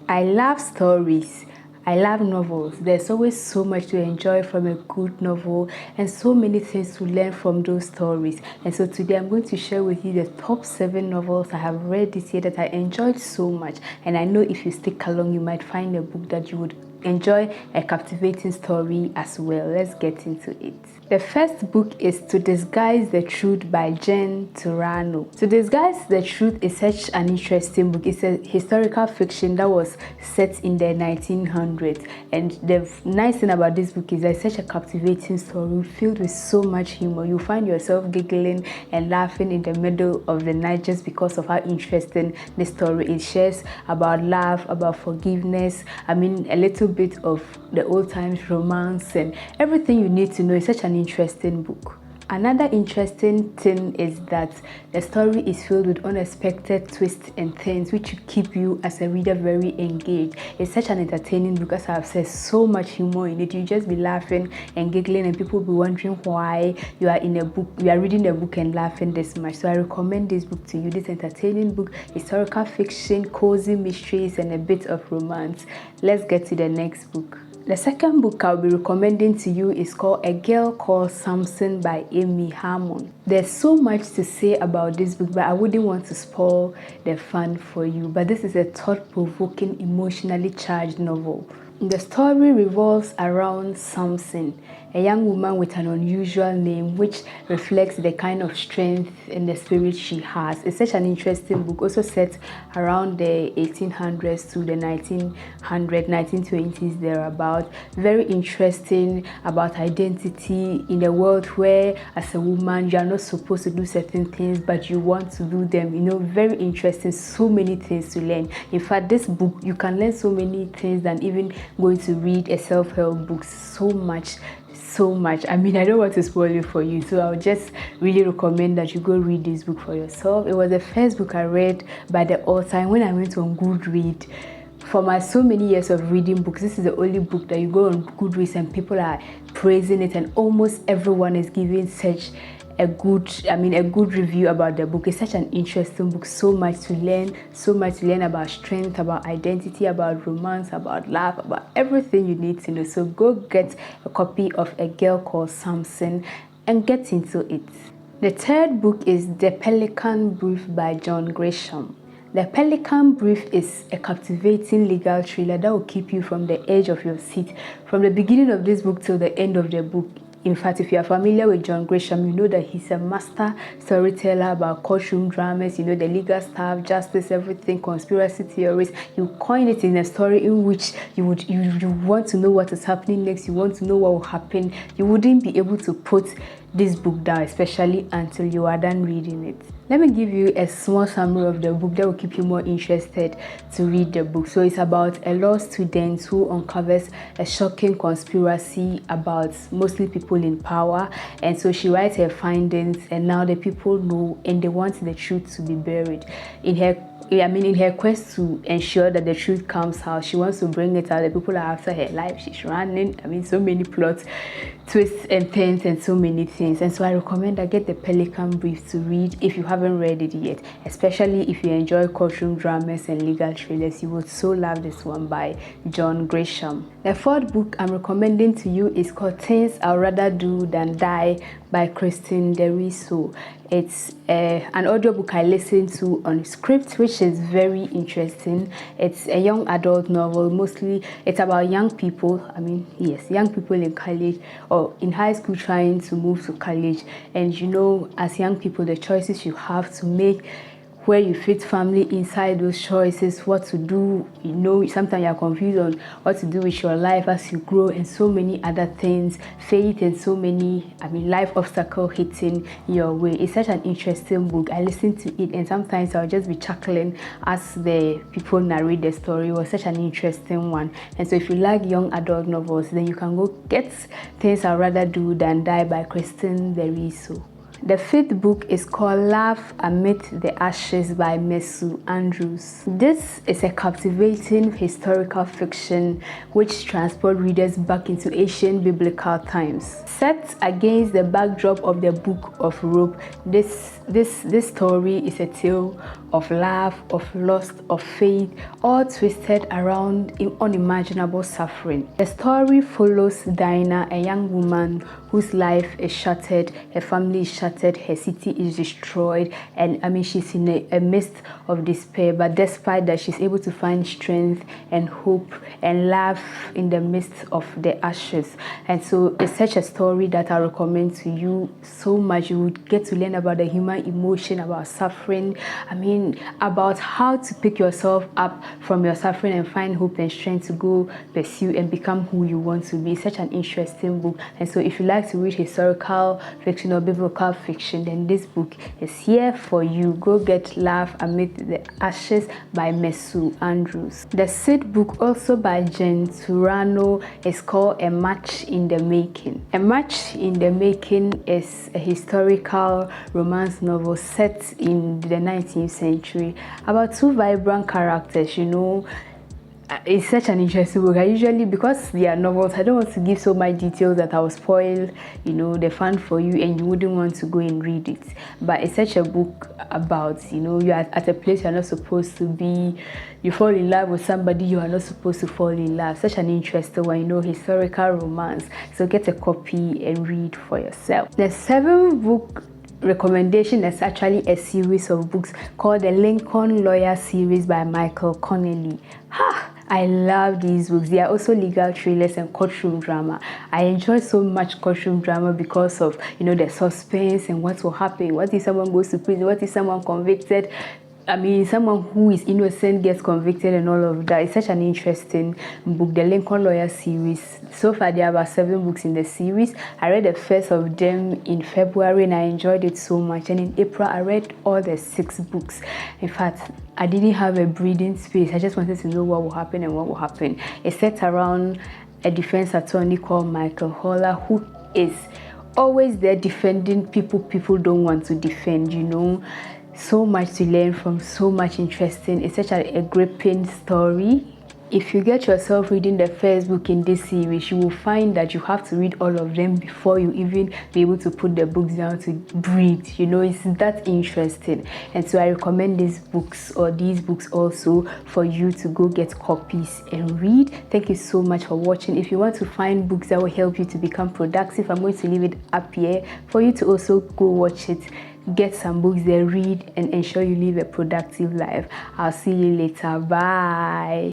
I love stories. I love novels. There's always so much to enjoy from a good novel and so many things to learn from those stories. And so today I'm going to share with you the top 7 novels I have read this year that I enjoyed so much. And I know if you stick along, you might find a book that you would enjoy a captivating story as well. Let's get into it. The first book is To Disguise the Truth by Jen Turano. To Disguise the Truth is such an interesting book. It's a historical fiction that was set in the 1900s. And the nice thing about this book is that it's such a captivating story filled with so much humor. You find yourself giggling and laughing in the middle of the night just because of how interesting the story is. It shares about love, about forgiveness, a little bit of the old times romance and everything you need to know. It's such an interesting book. Another interesting thing is that the story is filled with unexpected twists and turns which keep you as a reader very engaged. It's such an entertaining book, as I've said, so much humor in it. You just be laughing and giggling and people will be wondering why you are reading a book and laughing this much. So I recommend this book to you. This entertaining book, historical fiction, cozy mysteries and a bit of romance. Let's get to the next book. The second book I'll be recommending to you is called A Girl Called Samson by Amy Harmon. There's so much to say about this book, but I wouldn't want to spoil the fun for you. But this is a thought-provoking, emotionally charged novel. The story revolves around Samson, a young woman with an unusual name which reflects the kind of strength and the spirit she has. It's such an interesting book, also set around the 1800s to the 1920s thereabout. Very interesting about identity in a world where as a woman you are not supposed to do certain things but you want to do them. Very interesting, so many things to learn. In fact, this book you can learn so many things than even going to read a self-help book. So much. I don't want to spoil it for you, so I'll just really recommend that you go read this book for yourself. It was the first book I read by the author, and when I went on Goodreads, for my so many years of reading books, this is the only book that you go on Goodreads and people are praising it, and almost everyone is giving such a good review about the book. It's such an interesting book, so much to learn about strength, about identity, about romance, about love, about everything you need to know. So go get a copy of A Girl Called Samson and get into it. The third book is The Pelican Brief by John Grisham. The Pelican Brief is a captivating legal thriller that will keep you from the edge of your seat from the beginning of this book till the end of the book. In fact, if you are familiar with John Grisham, you know that he's a master storyteller about courtroom dramas, the legal stuff, justice, everything, conspiracy theories. You coin it in a story in which you want to know what is happening next, you want to know what will happen. You wouldn't be able to put this book down, especially until you are done reading it. Let me give you a small summary of the book that will keep you more interested to read the book. So it's about a law student who uncovers a shocking conspiracy about mostly people in power, and so she writes her findings, and now the people know and they want the truth to be buried. In her quest to ensure that the truth comes out, she wants to bring it out. The people are after her life. She's running. So many plots, twists and turns, and so many things. And so I recommend that get The Pelican Brief to read if you haven't read it yet. Especially if you enjoy courtroom dramas and legal thrillers, you would so love this one by John Grisham. The fourth book I'm recommending to you is called Things I'd Rather Do Than Die by Kristen Deriso. It's an audiobook I listened to on Script, which is very interesting. It's a young adult novel. Mostly it's about young people. Young people in college or in high school trying to move to college. And as young people, the choices you have to make, where you fit family inside those choices, what to do, sometimes you're confused on what to do with your life as you grow, and so many other things, faith and so many, life obstacle hitting your way. It's such an interesting book. I listen to it and sometimes I'll just be chuckling as the people narrate the story. It was such an interesting one. And so if you like young adult novels, then you can go get Things I'd Rather Do Than Die by Kristen Deriso. The fifth book is called Love Amid the Ashes by Mesu Andrews. This is a captivating historical fiction which transports readers back into ancient biblical times. Set against the backdrop of the Book of Job, this story is a tale of love, of loss, of faith, all twisted around unimaginable suffering. The story follows Dinah, a young woman whose life is shattered, her family is shattered, her city is destroyed, and she's in a midst of despair, but despite that, she's able to find strength and hope and love in the midst of the ashes. And so it's such a story that I recommend to you so much. You would get to learn about the human emotion, about suffering, about how to pick yourself up from your suffering and find hope and strength to go pursue and become who you want to be. Such an interesting book. And so if you like to read historical fiction or biblical fiction, then this book is here for you. Go get Love Amid the Ashes by Mesu Andrews. The sixth book, also by Jen Turano, is called A Match in the Making. A Match in the Making is a historical romance novel set in the 19th century about two vibrant characters. It's such an interesting book. I usually, because they are novels, I don't want to give so much detail that I will spoil, the fun for you and you wouldn't want to go and read it. But it's such a book about, you're at a place you're not supposed to be. You fall in love with somebody you are not supposed to fall in love. Such an interesting one, historical romance. So get a copy and read for yourself. The seventh book recommendation is actually a series of books called the Lincoln Lawyer series by Michael Connelly. I love these books. They are also legal thrillers and courtroom drama. I enjoy so much courtroom drama because of the suspense and what will happen. What if someone goes to prison? What if someone convicted? Someone who is innocent gets convicted and all of that. It's such an interesting book, the Lincoln Lawyer series. So far, there are about 7 books in the series. I read the first of them in February and I enjoyed it so much. And in April, I read all the 6 books. In fact, I didn't have a breathing space. I just wanted to know what will happen and what will happen. It's set around a defense attorney called Michael Holler, who is always there defending people don't want to defend, So much to learn from, so much interesting. It's such a gripping story. If you get yourself reading the first book in this series, you will find that you have to read all of them before you even be able to put the books down to breathe. It's that interesting. And so I recommend these books also for you to go get copies and read. Thank you so much for watching. If you want to find books that will help you to become productive, I'm going to leave it up here for you to also go watch it. Get some books there, read, and ensure you live a productive life. I'll see you later. Bye.